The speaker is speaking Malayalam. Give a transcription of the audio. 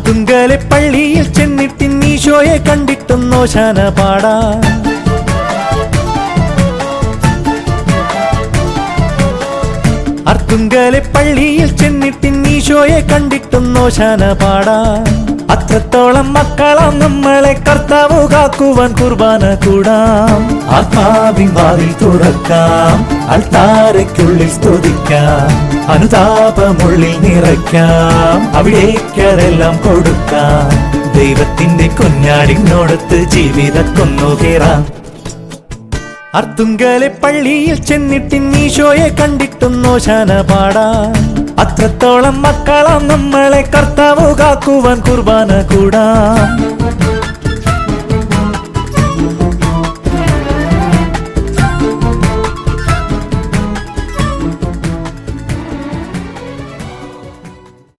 അർത്തുങ്കലെ പള്ളിയിൽ ചെന്നിട്ട് ഈശോയെ കണ്ടിട്ടും ഓശാന പാടാം. അർത്തുങ്കലെ പള്ളിയിൽ ചെന്നിട്ട് ഈശോയെ കണ്ടിട്ടും ഓശാന പാടാം. അത്രത്തോളം മക്കളാം നമ്മളെ കർത്താവ് കാക്കുവാൻ കുർബാന കൂടാം. ആത്മാവിൻ വാതിൽ തുറക്കാം, അൾത്താരയ്ക്കുള്ളിൽ സ്തുതിക്കാം, അനുതാപമുള്ളിൽ നിറയ്ക്കാം, അവിടേക്കരെല്ലാം കൊടുക്കാം. ദൈവത്തിന്റെ കുഞ്ഞാടിനോടൊത്ത് ജീവിതക്കൊന്നു കയറാം. അർത്തുങ്കലെ പള്ളിയിൽ ചെന്നിട്ട് ഈശോയെ കണ്ടിട്ടും ഓശാന പാടാം. അത്രത്തോളം മക്കളാം നമ്മളെ കർത്താവ് കാക്കുവാൻ കുർബാന കൂടാം.